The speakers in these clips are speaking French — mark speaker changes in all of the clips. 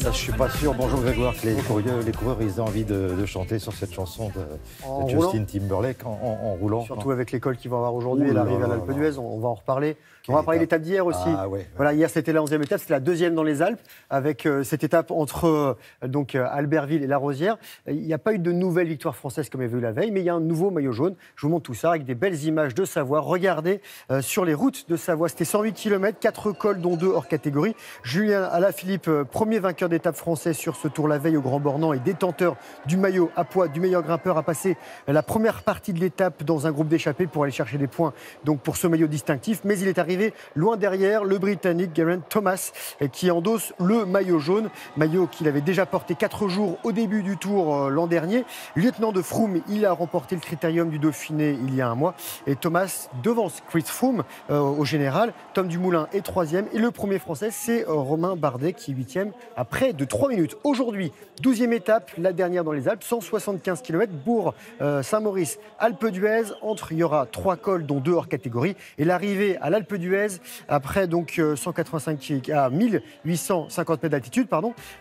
Speaker 1: Je ne suis pas sûr, bonjour Grégoire, que les coureurs ils aient envie de chanter sur cette chanson de Justin Timberlake en roulant.
Speaker 2: Surtout avec l'école qu'ils vont avoir aujourd'hui et l'arrivée à l'Alpe d'Huez, on va en reparler. On va parler de l'étape d'hier aussi. Voilà, hier c'était la 11e étape, c'était la 2e dans les Alpes, avec cette étape entre Albertville et La Rosière. Il n'y a pas eu de nouvelle victoire française comme il y avait eu la veille, mais il y a un nouveau maillot jaune. Je vous montre tout ça avec des belles images de Savoie. Regardez sur les routes de Savoie, c'était 108 km, 4 cols dont 2 hors catégorie. Julien Alaphilippe, premier vainqueur d'étape français sur ce tour la veille au Grand Bornand et détenteur du maillot à poids du meilleur grimpeur, a passé la première partie de l'étape dans un groupe d'échappés pour aller chercher des points donc pour ce maillot distinctif. Mais il est arrivé loin derrière le Britannique Geraint Thomas qui endosse le maillot jaune, maillot qu'il avait déjà porté 4 jours au début du tour l'an dernier. Lieutenant de Froome, il a remporté le Critérium du Dauphiné il y a un mois et Thomas devance Chris Froome au général. Tom Dumoulin est 3e et le premier français c'est Romain Bardet qui est 8e à près de 3 minutes. Aujourd'hui, 12e étape, la dernière dans les Alpes, 175 km, Bourg, Saint-Maurice, Alpe d'Huez. Il y aura 3 cols dont 2 hors catégorie et l'arrivée à l'Alpe d'Huez après donc 185 à 1850 mètres d'altitude,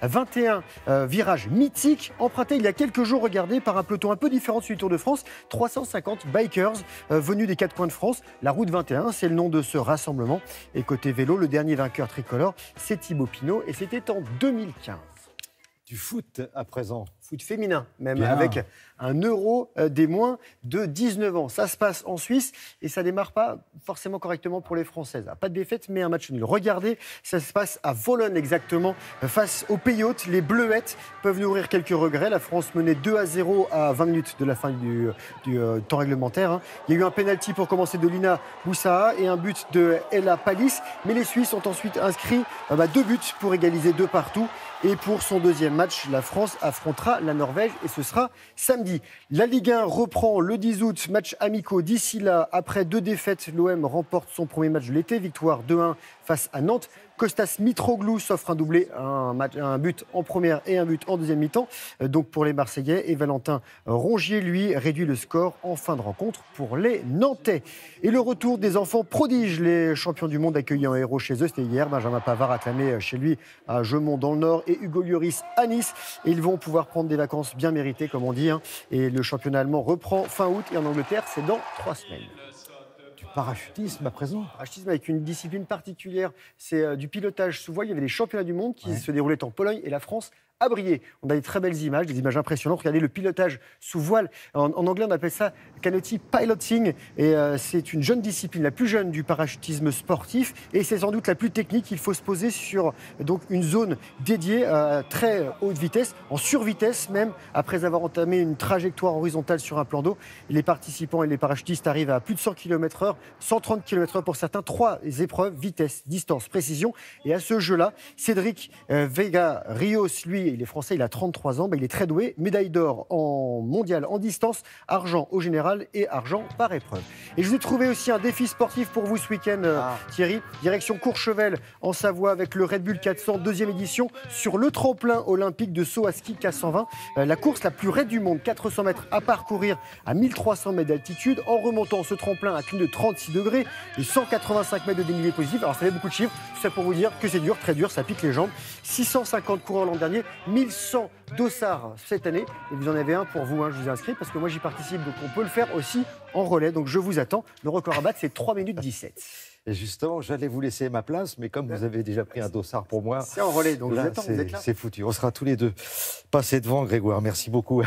Speaker 2: 21 virages mythiques empruntés il y a quelques jours, regardez, par un peloton un peu différent de celui du Tour de France, 350 bikers venus des 4 coins de France. La route 21, c'est le nom de ce rassemblement. Et côté vélo, le dernier vainqueur tricolore, c'est Thibaut Pinot et c'était en 2015.
Speaker 1: Du foot à présent.
Speaker 2: Foot féminin, même,
Speaker 1: bien,
Speaker 2: avec un Euro des moins de 19 ans. Ça se passe en Suisse et ça démarre pas forcément correctement pour les Françaises. Pas de défaite, mais un match nul. Regardez, ça se passe à Volon exactement, face aux Pays Hautes. Les Bleuettes peuvent nourrir quelques regrets. La France menait 2-0 à 20 minutes de la fin du temps réglementaire. Il y a eu un pénalty pour commencer de Lina Boussaha et un but de Ella Palis. Mais les Suisses ont ensuite inscrit 2 buts pour égaliser 2 partout. Et pour son deuxième match, la France affrontera la Norvège et ce sera samedi. La Ligue 1 reprend le 10 août, match amicaux. D'ici là, après 2 défaites, l'OM remporte son premier match de l'été, victoire 2-1 face à Nantes. Kostas Mitroglou s'offre un doublé, un but en première et un but en deuxième mi-temps, donc pour les Marseillais. Et Valentin Rongier, lui, réduit le score en fin de rencontre pour les Nantais. Et le retour des enfants prodiges, les champions du monde accueillis en héros chez eux, c'était hier. Benjamin Pavard acclamé chez lui à Jeumont dans le Nord et Hugo Lloris à Nice. Et ils vont pouvoir prendre des vacances bien méritées, comme on dit. Et le championnat allemand reprend fin août et en Angleterre, c'est dans 3 semaines.
Speaker 1: Parachutisme à présent.
Speaker 2: Parachutisme avec une discipline particulière, c'est du pilotage sous voile. Il y avait les championnats du monde qui se déroulaient en Pologne et la France a brillé. On a des très belles images, des images impressionnantes. Regardez le pilotage sous voile. En anglais, on appelle ça canopy piloting. Et c'est une jeune discipline, la plus jeune du parachutisme sportif. Et c'est sans doute la plus technique. Il faut se poser sur donc, une zone dédiée à très haute vitesse, en survitesse même, après avoir entamé une trajectoire horizontale sur un plan d'eau. Les participants et les parachutistes arrivent à plus de 100 km/h, 130 km/h pour certains. 3 épreuves, vitesse, distance, précision. Et à ce jeu-là, Cédric Vega Rios, lui, il est français, il a 33 ans, il est très doué. Médaille d'or en mondial en distance, argent au général et argent par épreuve. Et je vous ai trouvé aussi un défi sportif pour vous ce week-end, Thierry. Direction Courchevel en Savoie avec le Red Bull 400, 2e édition, sur le tremplin olympique de saut à ski K120. La course la plus raide du monde, 400 mètres à parcourir à 1300 mètres d'altitude, en remontant ce tremplin à clim de 36 degrés et 185 mètres de dénivelé positif. Alors ça fait beaucoup de chiffres, tout ça pour vous dire que c'est dur, très dur, ça pique les jambes. 650 coureurs l'an dernier, 1100 dossards cette année. Et vous en avez un pour vous, je vous ai inscrit parce que moi j'y participe. Donc on peut le faire aussi en relais. Donc je vous attends. Le record à battre, c'est 3 minutes 17.
Speaker 1: Et justement, j'allais vous laisser ma place, mais comme vous avez déjà pris un dossard pour moi...
Speaker 2: C'est en relais, donc là, je vous attends, vous êtes là.
Speaker 1: C'est foutu. On sera tous les deux passés devant, Grégoire. Merci beaucoup.